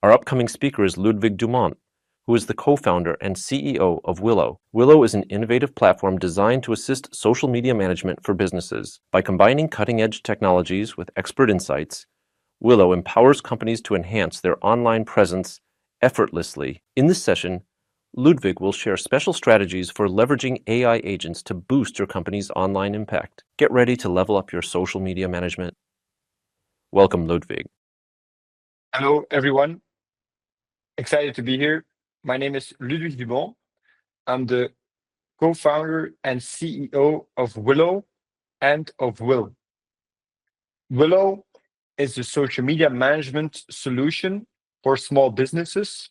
Our upcoming speaker is Ludwig Dumont, who is the co-founder and CEO of Willow. Willow is an innovative platform designed to assist social media management for businesses. By combining cutting-edge technologies with expert insights, Willow empowers companies to enhance their online presence effortlessly. In this session, Ludwig will share special strategies for leveraging AI agents to boost your company's online impact. Get ready to level up your social media management. Welcome, Ludwig. Hello, everyone. Excited to be here. My name is Ludwig Dumont. I'm the co-founder and CEO of Willow and of Will. Willow is a social media management solution for small businesses,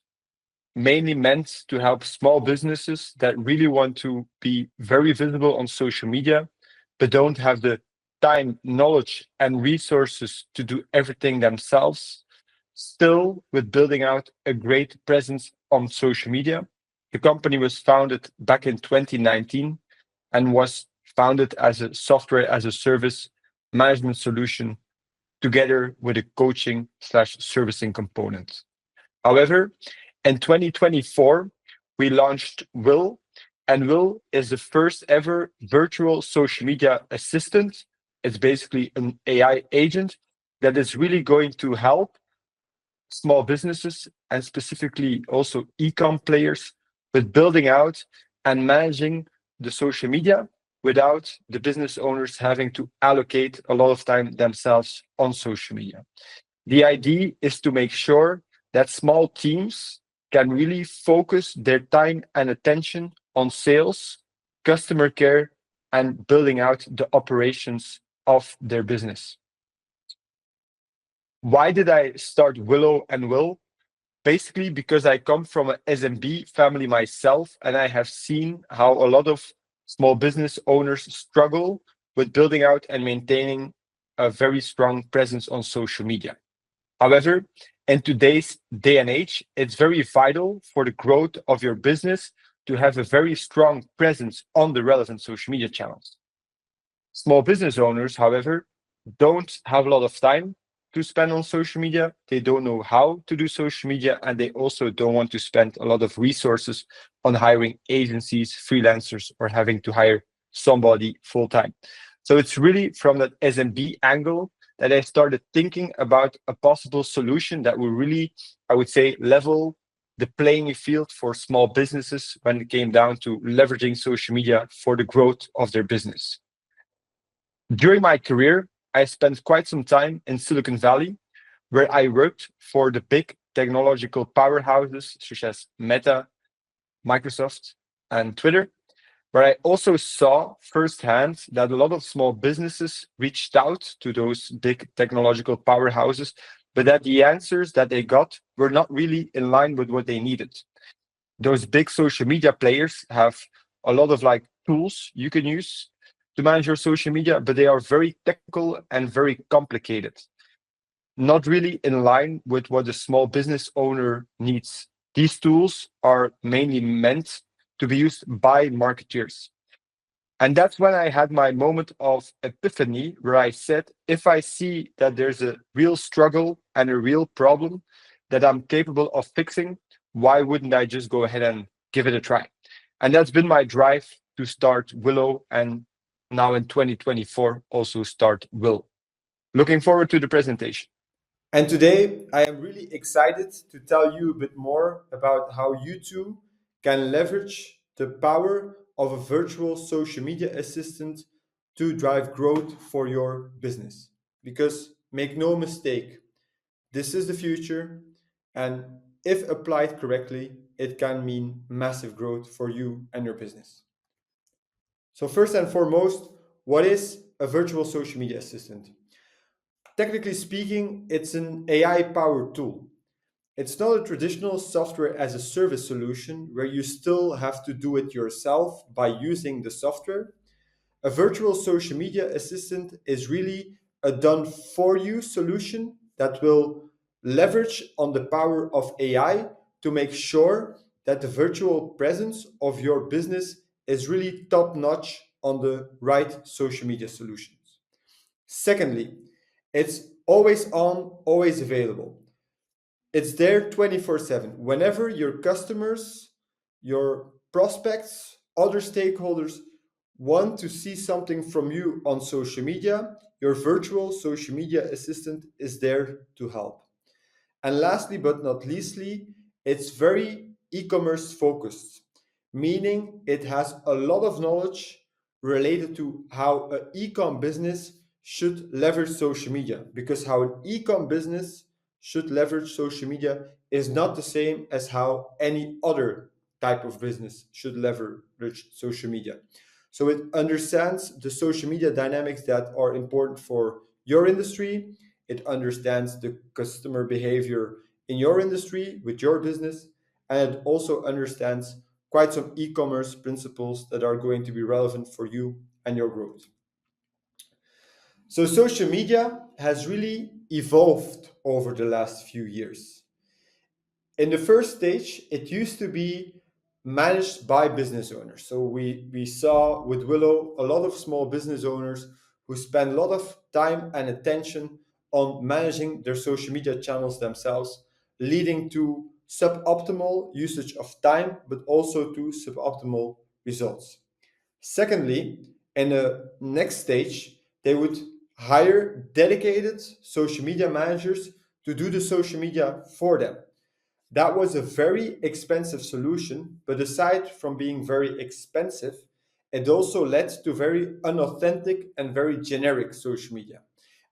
mainly meant to help small businesses that really want to be very visible on social media, but don't have the time, knowledge, and resources to do everything themselves, still with building out a great presence on social media. The company was founded back in 2019 and was founded as a software as a service management solution together with a coaching/servicing component. However, in 2024, we launched Will, and Will is the first ever virtual social media assistant. It's basically an AI agent that is really going to help small businesses and specifically also e-com players with building out and managing the social media without the business owners having to allocate a lot of time themselves on social media. The idea is to make sure that small teams can really focus their time and attention on sales, customer care, and building out the operations of their business. Why did I start Willow and Will? Basically, because I come from an SMB family myself, and I have seen how a lot of small business owners struggle with building out and maintaining a very strong presence on social media. However, in today's day and age, it's very vital for the growth of your business to have a very strong presence on the relevant social media channels. Small business owners, however, don't have a lot of time to spend on social media. They don't know how to do social media, and they also don't want to spend a lot of resources on hiring agencies, freelancers, or having to hire somebody full time. So it's really from that SMB angle that I started thinking about a possible solution that will really, I would say, level the playing field for small businesses when it came down to leveraging social media for the growth of their business. During my career, I spent quite some time in Silicon Valley, where I worked for the big technological powerhouses such as Meta, Microsoft, and Twitter, where I also saw firsthand that a lot of small businesses reached out to those big technological powerhouses, but that the answers that they got were not really in line with what they needed. Those big social media players have a lot of tools you can use to manage your social media, but they are very technical and very complicated, not really in line with what a small business owner needs. These tools are mainly meant to be used by marketeers. And that's when I had my moment of epiphany, where I said, if I see that there's a real struggle and a real problem that I'm capable of fixing, why wouldn't I just go ahead and give it a try? And that's been my drive to start Willow, and now in 2024 also start Will. Looking forward to the presentation. And today I am really excited to tell you a bit more about how you too can leverage the power of a virtual social media assistant to drive growth for your business. Because make no mistake, this is the future, and if applied correctly, it can mean massive growth for you and your business. So, first and foremost, what is a virtual social media assistant? Technically speaking, it's an AI powered tool. It's not a traditional software as a service solution where you still have to do it yourself by using the software. A virtual social media assistant is really a done for you solution that will leverage on the power of AI to make sure that the virtual presence of your business is really top notch on the right social media solutions. Secondly, it's always on, always available. It's there 24/7. Whenever your customers, your prospects, other stakeholders want to see something from you on social media, your virtual social media assistant is there to help. And lastly, but not leastly, it's very e-commerce focused, meaning it has a lot of knowledge related to how an e-com business should leverage social media. Because how an e-com business should leverage social media is not the same as how any other type of business should leverage social media. So it understands the social media dynamics that are important for your industry. It understands the customer behavior in your industry with your business, and it also understands quite some e-commerce principles that are going to be relevant for you and your growth. So social media has really evolved over the last few years. In the first stage, it used to be managed by business owners. So we saw with Willow a lot of small business owners who spend a lot of time and attention on managing their social media channels themselves, leading to suboptimal usage of time, but also to suboptimal results. Secondly, in the next stage, they would hire dedicated social media managers to do the social media for them. That was a very expensive solution, but aside from being very expensive, it also led to very unauthentic and very generic social media.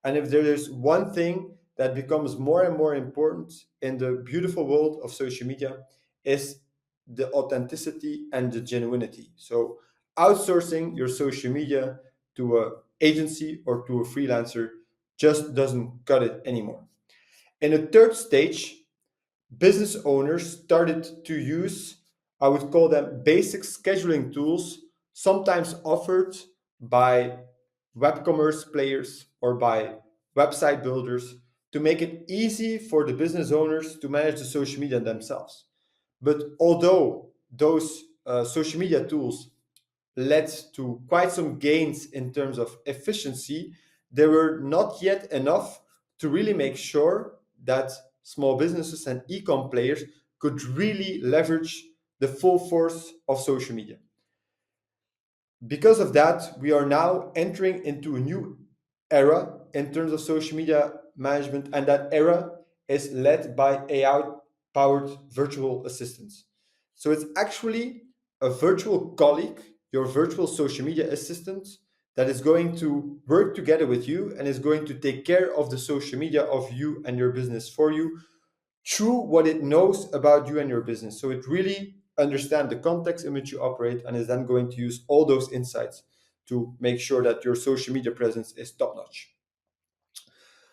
And if there is one thing that becomes more and more important in the beautiful world of social media is the authenticity and the genuinity. So outsourcing your social media to an agency or to a freelancer just doesn't cut it anymore. In a third stage, business owners started to use, I would call them basic scheduling tools, sometimes offered by web commerce players or by website builders to make it easy for the business owners to manage the social media themselves. But although those social media tools led to quite some gains in terms of efficiency, they were not yet enough to really make sure that small businesses and e-com players could really leverage the full force of social media. Because of that, we are now entering into a new era in terms of social media management, and that era is led by AI powered virtual assistants. So it's actually a virtual colleague, your virtual social media assistant, that is going to work together with you and is going to take care of the social media of you and your business for you through what it knows about you and your business. So it really understands the context in which you operate and is then going to use all those insights to make sure that your social media presence is top notch.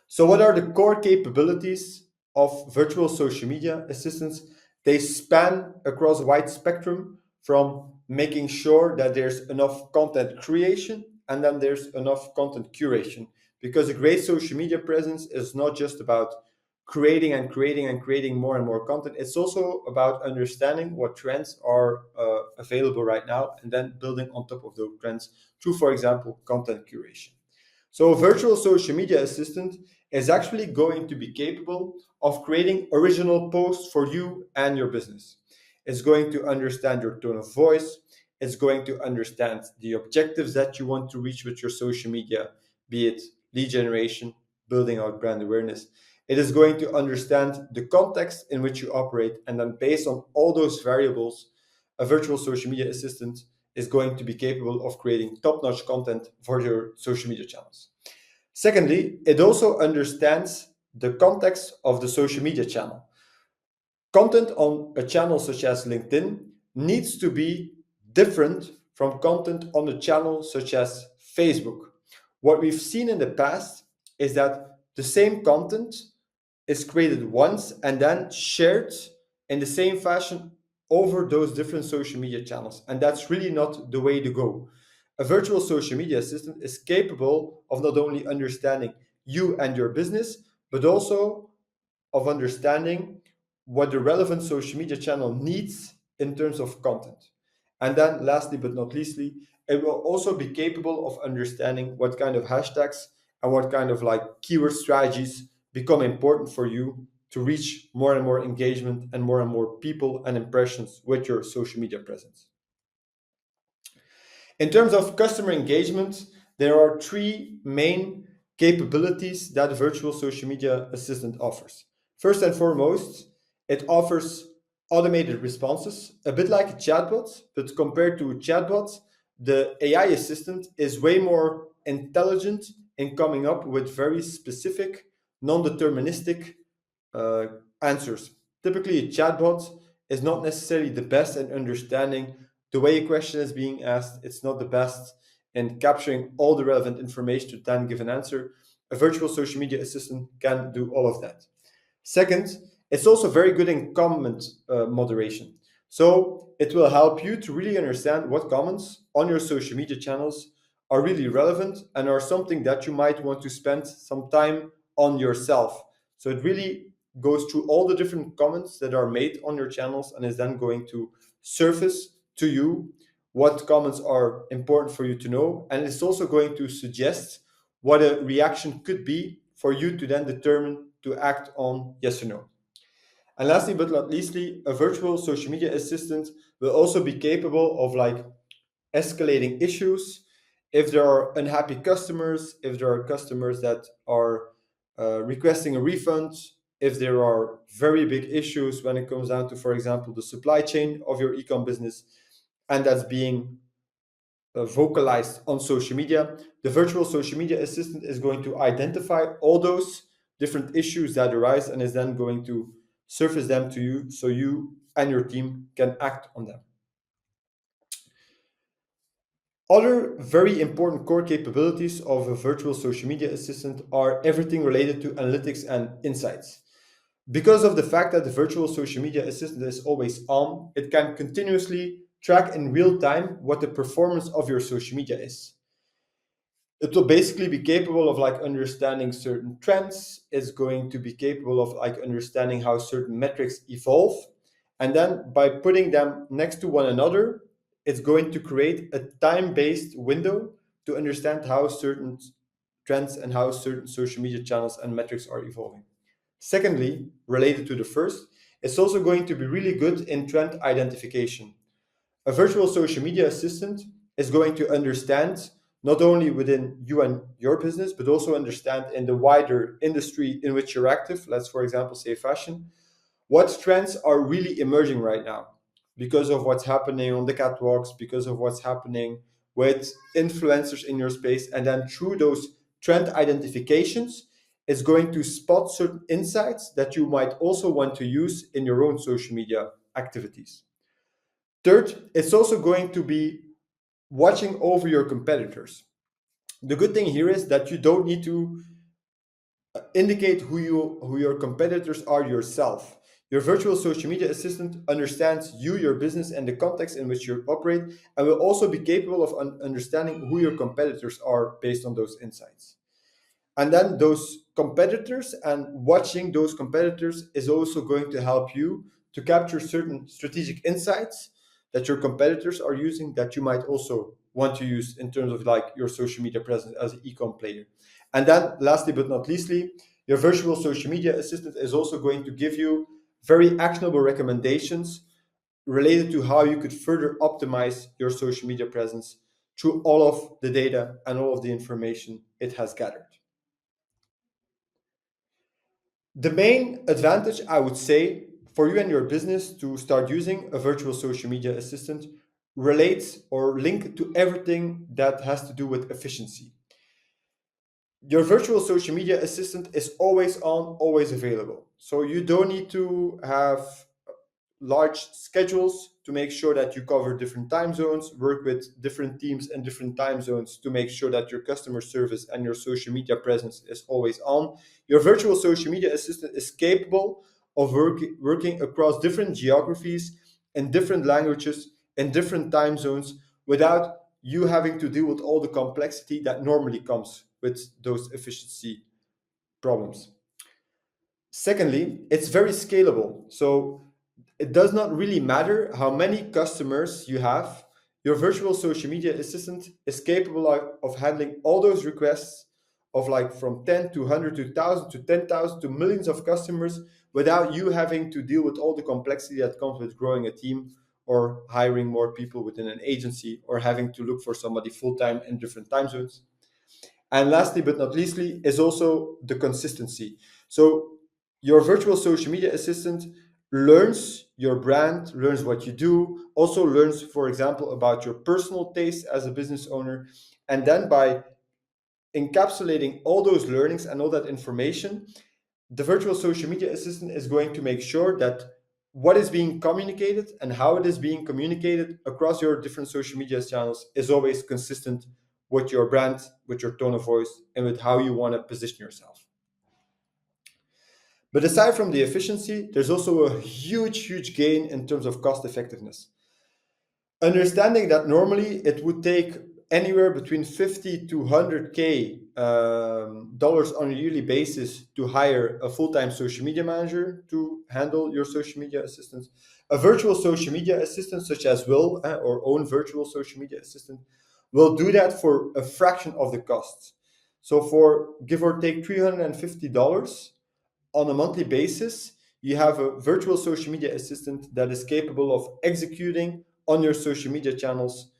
So, what are the core capabilities of virtual social media assistants? They span across a wide spectrum from making sure that there's enough content creation and then there's enough content curation. Because a great social media presence is not just about creating and creating and creating more and more content, it's also about understanding what trends are available right now and then building on top of those trends through, for example, content curation. So a virtual social media assistant is actually going to be capable of creating original posts for you and your business. It's going to understand your tone of voice. It's going to understand the objectives that you want to reach with your social media, be it lead generation, building out brand awareness. It is going to understand the context in which you operate, and then based on all those variables, a virtual social media assistant is going to be capable of creating top-notch content for your social media channels. Secondly, it also understands the context of the social media channel. Content on a channel such as LinkedIn needs to be different from content on a channel such as Facebook. What we've seen in the past is that the same content is created once and then shared in the same fashion over those different social media channels. And that's really not the way to go. A virtual social media assistant is capable of not only understanding you and your business, but also of understanding what the relevant social media channel needs in terms of content. And then, lastly but not leastly, it will also be capable of understanding what kind of hashtags and what kind of like keyword strategies become important for you to reach more and more engagement and more people and impressions with your social media presence. In terms of customer engagement, there are three main capabilities that a virtual social media assistant offers. First and foremost, it offers automated responses, a bit like a chatbot, but compared to a chatbot, the AI assistant is way more intelligent in coming up with very specific, non-deterministic uh, answers. Typically, a chatbot is not necessarily the best at understanding the way a question is being asked. It's not the best in capturing all the relevant information to then give an answer. A virtual social media assistant can do all of that. Second, it's also very good in comment moderation. So it will help you to really understand what comments on your social media channels are really relevant and are something that you might want to spend some time on yourself. So it really goes through all the different comments that are made on your channels and is then going to surface to you what comments are important for you to know. And it's also going to suggest what a reaction could be for you to then determine to act on yes or no. And lastly but not leastly, a virtual social media assistant will also be capable of like escalating issues if there are unhappy customers, if there are customers that are requesting a refund, if there are very big issues when it comes down to, for example, the supply chain of your e-com business, and that's being vocalized on social media, the virtual social media assistant is going to identify all those different issues that arise and is then going to surface them to you so you and your team can act on them. Other very important core capabilities of a virtual social media assistant are everything related to analytics and insights. Because of the fact that the virtual social media assistant is always on, it can continuously track in real time what the performance of your social media is. It will basically be capable of like understanding certain trends. It's going to be capable of like understanding how certain metrics evolve. And then by putting them next to one another, it's going to create a time-based window to understand how certain trends and how certain social media channels and metrics are evolving. Secondly, related to the first, it's also going to be really good in trend identification. A virtual social media assistant is going to understand not only within you and your business, but also understand in the wider industry in which you're active, let's for example say fashion, what trends are really emerging right now because of what's happening on the catwalks, because of what's happening with influencers in your space. And then through those trend identifications, it's going to spot certain insights that you might also want to use in your own social media activities. Third, it's also going to be watching over your competitors. The good thing here is that you don't need to indicate who your competitors are yourself. Your virtual social media assistant understands you, your business, and the context in which you operate, and will also be capable of understanding who your competitors are based on those insights. And then those competitors and watching those competitors is also going to help you to capture certain strategic insights that your competitors are using that you might also want to use in terms of like your social media presence as an e-com player. And then lastly but not leastly, your virtual social media assistant is also going to give you very actionable recommendations related to how you could further optimize your social media presence through all of the data and all of the information it has gathered. The main advantage, I would say, for you and your business to start using a virtual social media assistant relates or link to everything that has to do with efficiency. Your virtual social media assistant is always on, always available. So you don't need to have large schedules to make sure that you cover different time zones, work with different teams and different time zones to make sure that your customer service and your social media presence is always on. Your virtual social media assistant is capable of working across different geographies and different languages and different time zones without you having to deal with all the complexity that normally comes with those efficiency problems. Secondly, it's very scalable. So it does not really matter how many customers you have. Your virtual social media assistant is capable of handling all those requests of like from 10 to 100 to 1,000 to 10,000 to millions of customers without you having to deal with all the complexity that comes with growing a team or hiring more people within an agency or having to look for somebody full-time in different time zones. And lastly, but not leastly, is also the consistency. So your virtual social media assistant learns your brand, learns what you do, also learns, for example, about your personal taste as a business owner. And then by encapsulating all those learnings and all that information, the virtual social media assistant is going to make sure that what is being communicated and how it is being communicated across your different social media channels is always consistent with your brand, with your tone of voice, and with how you want to position yourself. But aside from the efficiency, there's also a huge gain in terms of cost effectiveness. Understanding that normally it would take anywhere between 50 to 100K dollars on a yearly basis to hire a full-time social media manager to handle your social media assistants. A virtual social media assistant such as Will, or own virtual social media assistant, will do that for a fraction of the cost. So for give or take $350 on a monthly basis, you have a virtual social media assistant that is capable of executing on your social media channels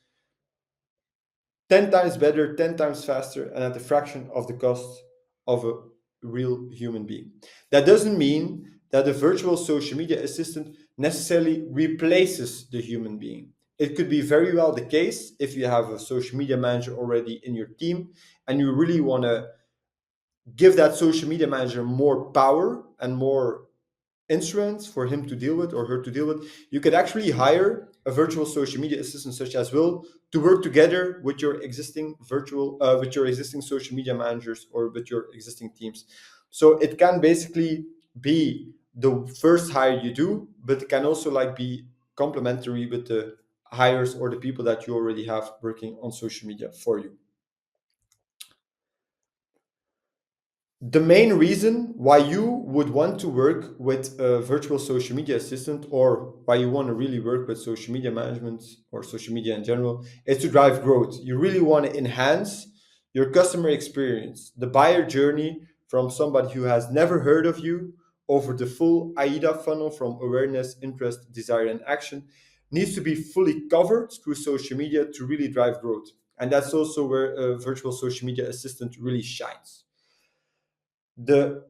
10 times better, 10 times faster, and at a fraction of the cost of a real human being. That doesn't mean that a virtual social media assistant necessarily replaces the human being. It could be very well the case if you have a social media manager already in your team and you really want to give that social media manager more power and more instruments for him to deal with or her to deal with. You could actually hire a virtual social media assistant such as Will to work together with your existing social media managers or with your existing teams. So it can basically be the first hire you do, but it can also like be complementary with the hires or the people that you already have working on social media for you. The main reason why you would want to work with a virtual social media assistant or why you want to really work with social media management or social media in general is to drive growth. You really want to enhance your customer experience, the buyer journey from somebody who has never heard of you over the full AIDA funnel from awareness, interest, desire, and action needs to be fully covered through social media to really drive growth. And that's also where a virtual social media assistant really shines. The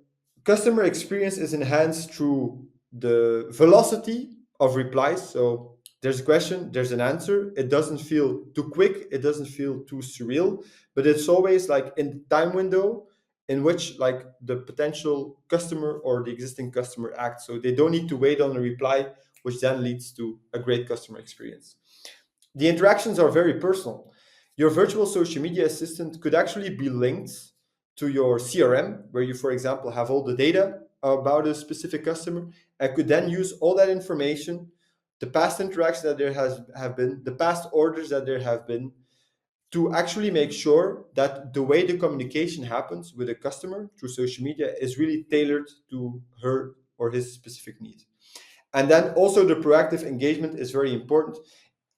customer experience is enhanced through the velocity of replies. So there's a question, there's an answer. It doesn't feel too quick, it doesn't feel too surreal, but it's always like in the time window in which like the potential customer or the existing customer acts. So they don't need to wait on a reply, which then leads to a great customer experience. The interactions are very personal. Your virtual social media assistant could actually be linked to your CRM, where you, for example, have all the data about a specific customer, and could then use all that information, the past interactions that have been, the past orders that there have been, to actually make sure that the way the communication happens with a customer through social media is really tailored to her or his specific need. And then also the proactive engagement is very important.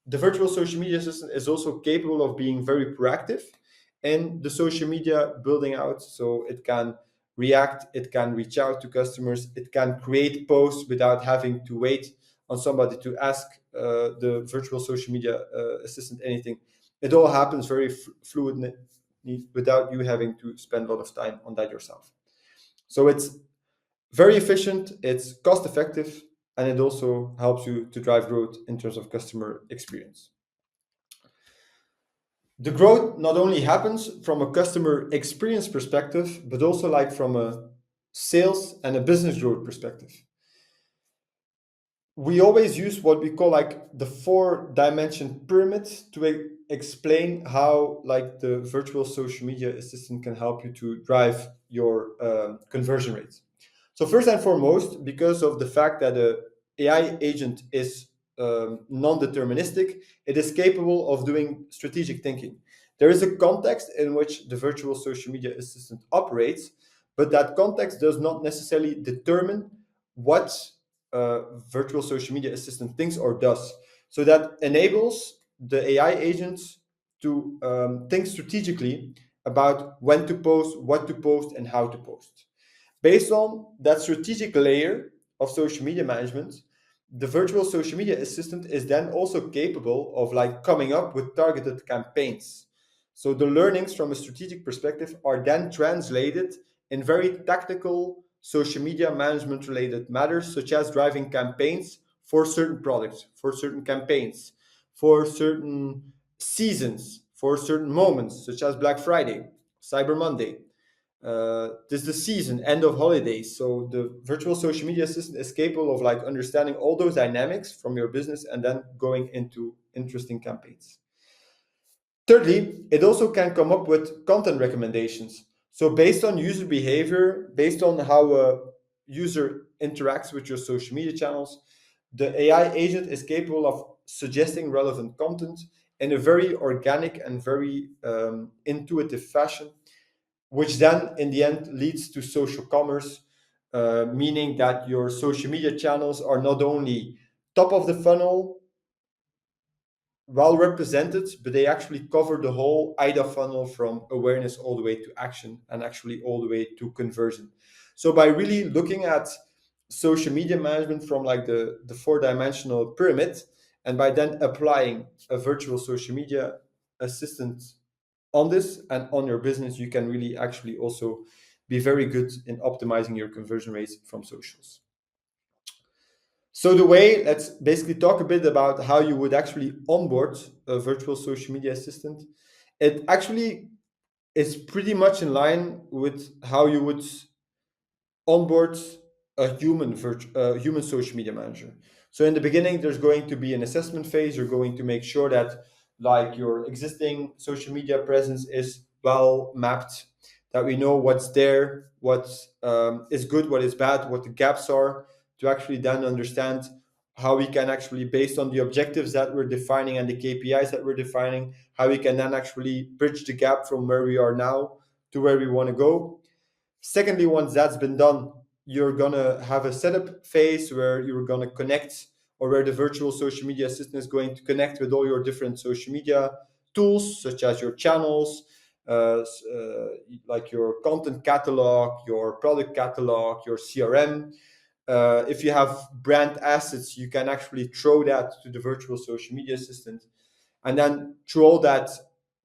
The virtual social media assistant is also capable of being very proactive in the social media building out. So it can react, it can reach out to customers, it can create posts without having to wait on somebody to ask the virtual social media assistant anything. It all happens very fluidly without you having to spend a lot of time on that yourself. So it's very efficient, it's cost effective, and it also helps you to drive growth in terms of customer experience. The growth not only happens from a customer experience perspective, but also like from a sales and a business growth perspective. We always use what we call like the 4-dimension pyramid to explain how like the virtual social media assistant can help you to drive your conversion rates. So first and foremost, because of the fact that the AI agent is non-deterministic, it is capable of doing strategic thinking. There is a context in which the virtual social media assistant operates, but that context does not necessarily determine what virtual social media assistant thinks or does. So that enables the AI agents to think strategically about when to post, what to post, and how to post. Based on that strategic layer of social media management, the virtual social media assistant is then also capable of like coming up with targeted campaigns. So the learnings from a strategic perspective are then translated in very tactical social media management related matters, such as driving campaigns for certain products, for certain campaigns, for certain seasons, for certain moments, such as Black Friday, Cyber Monday. This is the season, end of holidays. So the virtual social media assistant is capable of like understanding all those dynamics from your business and then going into interesting campaigns. Thirdly, it also can come up with content recommendations. So based on user behavior, based on how a user interacts with your social media channels, the AI agent is capable of suggesting relevant content in a very organic and very intuitive fashion, which then in the end leads to social commerce, meaning that your social media channels are not only top of the funnel, well represented, but they actually cover the whole IDA funnel from awareness all the way to action and actually all the way to conversion. So by really looking at social media management from like the four-dimensional pyramid, and by then applying a virtual social media assistant on this and on your business, you can really actually also be very good in optimizing your conversion rates from socials. So the way, let's basically talk a bit about how you would actually onboard a virtual social media assistant. It actually is pretty much in line with how you would onboard a human social media manager. So in the beginning, there's going to be an assessment phase. You're going to make sure that like your existing social media presence is well mapped, that we know what's there, what is good, what is bad, what the gaps are, to actually then understand how we can actually, based on the objectives that we're defining and the KPIs that we're defining, how we can then actually bridge the gap from where we are now to where we want to go. Secondly, once that's been done, you're gonna have a setup phase where you're gonna connect, or where the virtual social media assistant is going to connect with all your different social media tools, such as your channels, like your content catalog, your product catalog, your CRM. If you have brand assets, you can actually throw that to the virtual social media assistant. And then through all that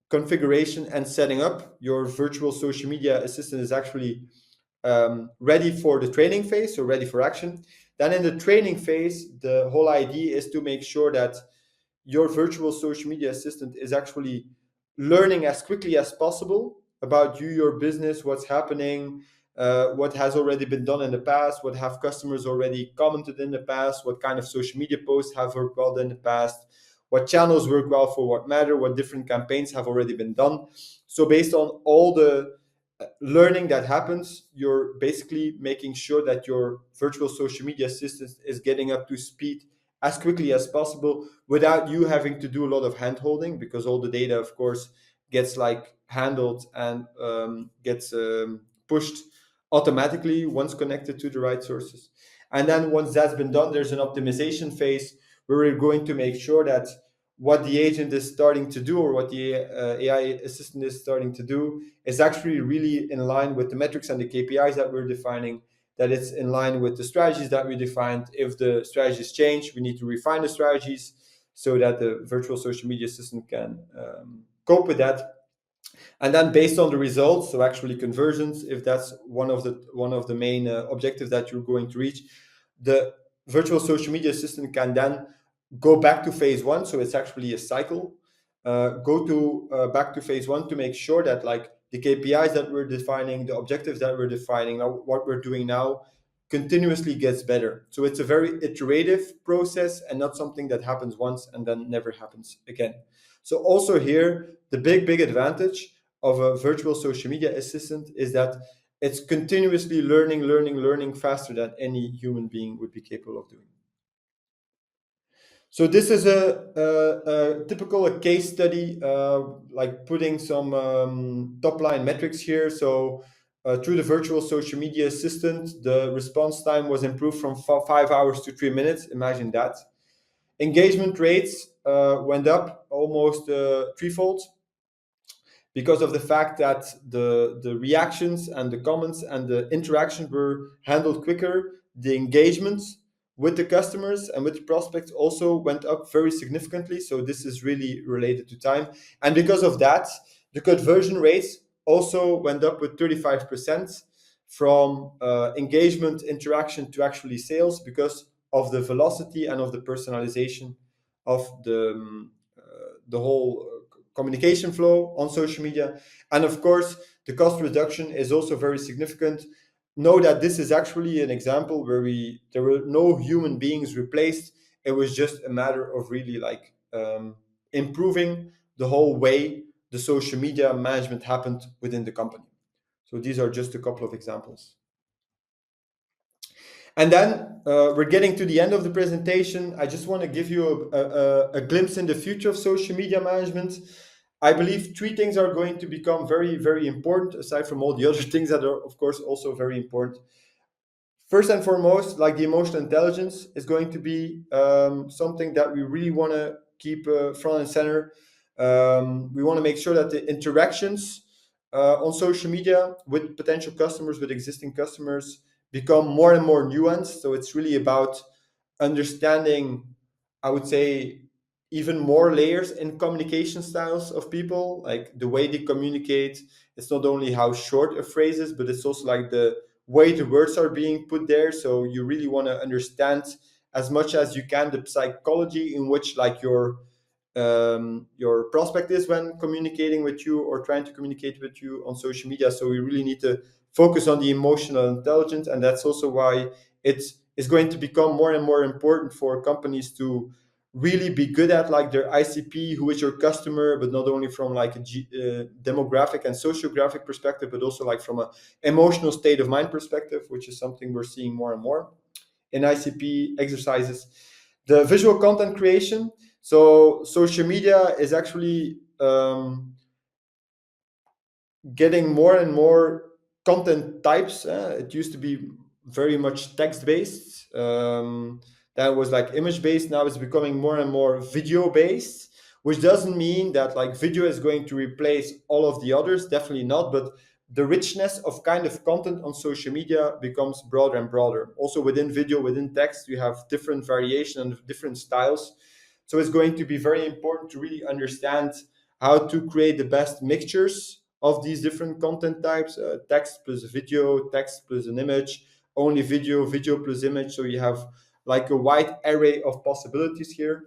configuration and setting up, your virtual social media assistant is actually ready for the training phase, so ready for action. Then in the training phase, the whole idea is to make sure that your virtual social media assistant is actually learning as quickly as possible about you, your business, what's happening, what has already been done in the past, what have customers already commented in the past, what kind of social media posts have worked well in the past, what channels work well for what matter, what different campaigns have already been done. So based on all the learning that happens, you're basically making sure that your virtual social media assistant is getting up to speed as quickly as possible without you having to do a lot of hand holding, because all the data, of course, gets like handled and gets pushed automatically once connected to the right sources. And then once that's been done, there's an optimization phase where we're going to make sure that what the agent is starting to do, or what the AI assistant is starting to do, is actually really in line with the metrics and the KPIs that we're defining, that it's in line with the strategies that we defined. If the strategies change, we need to refine the strategies so that the virtual social media assistant can cope with that. And then based on the results, so actually conversions, if that's one of the main objectives that you're going to reach, the virtual social media assistant can then go back to phase one. So it's actually a cycle. Go to back to phase one to make sure that like the KPIs that we're defining, the objectives that we're defining, what we're doing now, continuously gets better. So it's a very iterative process and not something that happens once and then never happens again. So also here, the big advantage of a virtual social media assistant is that it's continuously learning faster than any human being would be capable of doing. So this is a typical case study, like putting some top line metrics here. So through the virtual social media assistant, the response time was improved from 5 hours to 3 minutes. Imagine that. Engagement rates went up almost threefold. because of the fact that the reactions and the comments and the interactions were handled quicker. The engagement with the customers and with the prospects also went up very significantly. So this is really related to time. And because of that, the conversion rates also went up with 35% from engagement interaction to actually sales, because of the velocity and of the personalization of the whole communication flow on social media. And of course, the cost reduction is also very significant. Know that this is actually an example where there were no human beings replaced. It was just a matter of really like improving the whole way the social media management happened within the company. So these are just a couple of examples. And then we're getting to the end of the presentation. I just want to give you a glimpse in the future of social media management. I believe three things are going to become very, very important, aside from all the other things that are, of course, also very important. First and foremost, like the emotional intelligence is going to be something that we really want to keep front and center. We want to make sure that the interactions on social media with potential customers, with existing customers, become more and more nuanced. So it's really about understanding, I would say, even more layers in communication styles of people, like the way they communicate. It's not only how short a phrase is, but it's also like the way the words are being put there. So you really want to understand as much as you can the psychology in which like your prospect is when communicating with you or trying to communicate with you on social media. So we really need to focus on the emotional intelligence, and that's also why it is going to become more and more important for companies to really be good at like their ICP, who is your customer, but not only from like a demographic and sociographic perspective, but also like from a emotional state of mind perspective, which is something we're seeing more and more in ICP exercises. The visual content creation. So social media is actually getting more and more content types. It used to be very much text based. That was like image based. Now it's becoming more and more video based, which doesn't mean that like video is going to replace all of the others. Definitely not. But the richness of kind of content on social media becomes broader and broader. Also within video, within text, you have different variation and different styles. So it's going to be very important to really understand how to create the best mixtures of these different content types, text plus video, text plus an image, only video, video plus image. So you have like a wide array of possibilities here.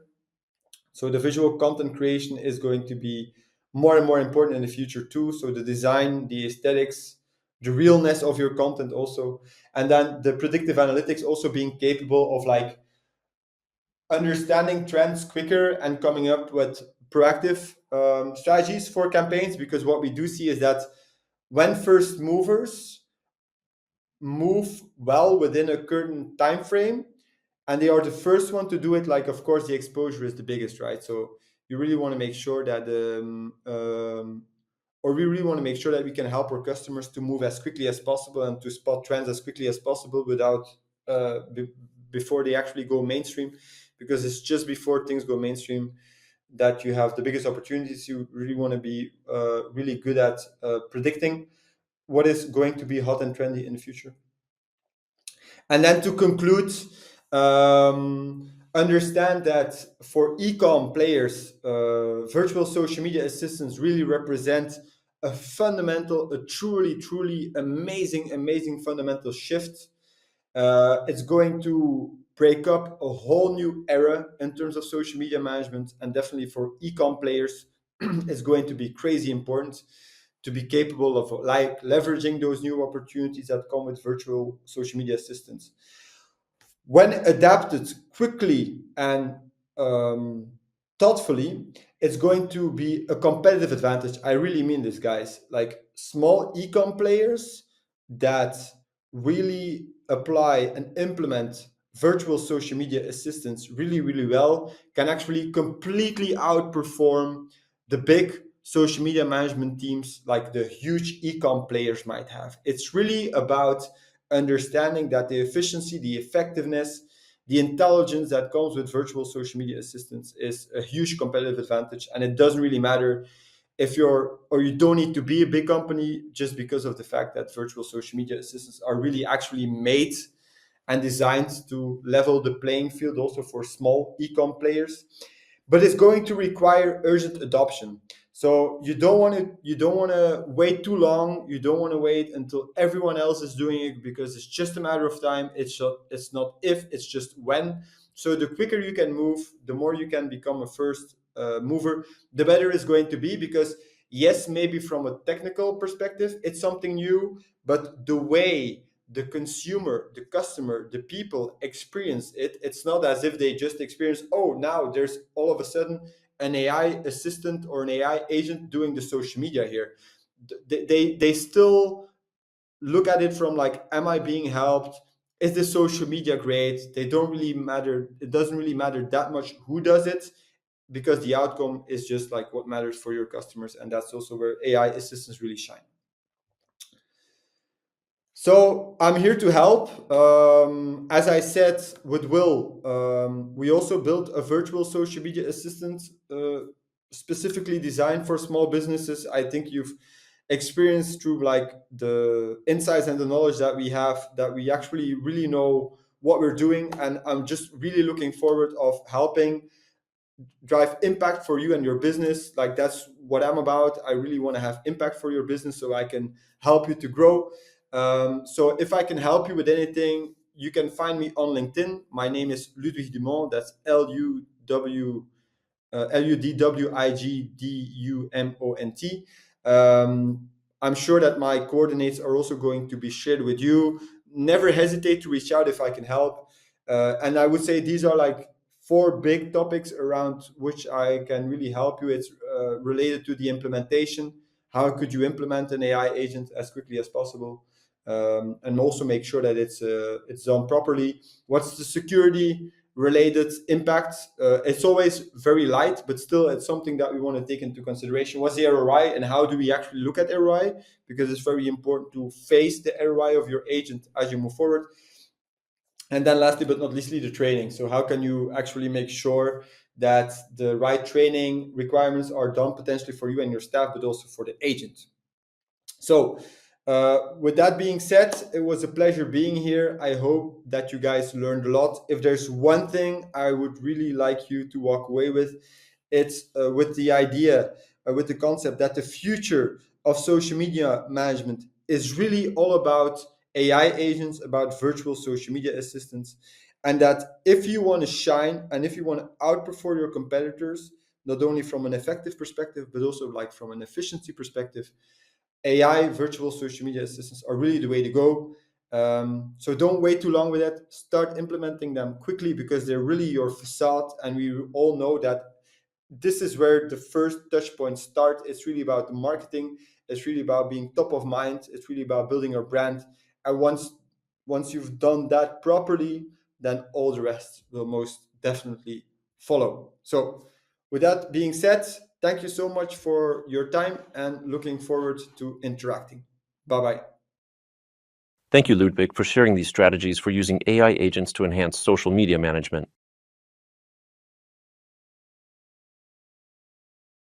So the visual content creation is going to be more and more important in the future too. So the design, the aesthetics, the realness of your content also. And then the predictive analytics also being capable of like understanding trends quicker and coming up with proactive strategies for campaigns. Because what we do see is that when first movers move well within a current time frame and they are the first one to do it, like of course the exposure is the biggest, right? So you really want to make sure that or we really want to make sure that we can help our customers to move as quickly as possible and to spot trends as quickly as possible without before they actually go mainstream, because it's just before things go mainstream that you have the biggest opportunities. You really want to be really good at predicting what is going to be hot and trendy in the future. And then to conclude, understand that for e-com players, virtual social media assistants really represent a fundamental, a truly, truly amazing fundamental shift. It's going to break up a whole new era in terms of social media management, and definitely for e-com players, it's going to be crazy important to be capable of like leveraging those new opportunities that come with virtual social media assistants. When adapted quickly and thoughtfully, it's going to be a competitive advantage. I really mean this, guys. Like small e-com players that really apply and implement virtual social media assistants really, really well can actually completely outperform the big social media management teams like the huge e-com players might have. It's really about understanding that the efficiency, the effectiveness, the intelligence that comes with virtual social media assistants is a huge competitive advantage. And it doesn't really matter you don't need to be a big company, just because of the fact that virtual social media assistants are really actually made and designed to level the playing field also for small e-com players. But it's going to require urgent adoption. So you don't want to wait too long. You don't want to wait until everyone else is doing it, because it's just a matter of time. It's not if, it's just when. So the quicker you can move, the more you can become a first mover, the better it's going to be. Because yes, maybe from a technical perspective, it's something new, but the way the consumer, the customer, the people experience it, it's not as if they just experience, oh, now there's all of a sudden an AI assistant or an AI agent doing the social media here. They still look at it from like, am I being helped? Is the social media great? They don't really matter. It doesn't really matter that much who does it, because the outcome is just like what matters for your customers. And that's also where AI assistants really shine. So I'm here to help. As I said with Will, we also built a virtual social media assistant specifically designed for small businesses. I think you've experienced through like the insights and the knowledge that we have, that we actually really know what we're doing. And I'm just really looking forward of helping drive impact for you and your business. Like, that's what I'm about. I really want to have impact for your business so I can help you to grow. So if I can help you with anything, you can find me on LinkedIn. My name is Ludwig Dumont. That's LUDWIGDUMONT. I'm sure that my coordinates are also going to be shared with you. Never hesitate to reach out if I can help. And I would say these are like 4 big topics around which I can really help you. It's related to the implementation. How could you implement an AI agent as quickly as possible? And also make sure that it's done properly. What's the security related impact? It's always very light, but still it's something that we want to take into consideration. What's the ROI, and how do we actually look at ROI? Because it's very important to face the ROI of your agent as you move forward. And then lastly but not leastly, the training. So how can you actually make sure that the right training requirements are done potentially for you and your staff, but also for the agent? So with that being said, it was a pleasure being here. I hope that you guys learned a lot. If there's one thing I would really like you to walk away with, it's with the idea, with the concept that the future of social media management is really all about AI agents, about virtual social media assistants. And that if you want to shine and if you want to outperform your competitors, not only from an effective perspective, but also like from an efficiency perspective, AI virtual social media assistants are really the way to go. So don't wait too long with it. Start implementing them quickly, because they're really your facade. And we all know that this is where the first touch points start. It's really about the marketing. It's really about being top of mind. It's really about building your brand. And once you've done that properly, then all the rest will most definitely follow. So with that being said, thank you so much for your time, and looking forward to interacting. Bye-bye. Thank you, Ludwig, for sharing these strategies for using AI agents to enhance social media management.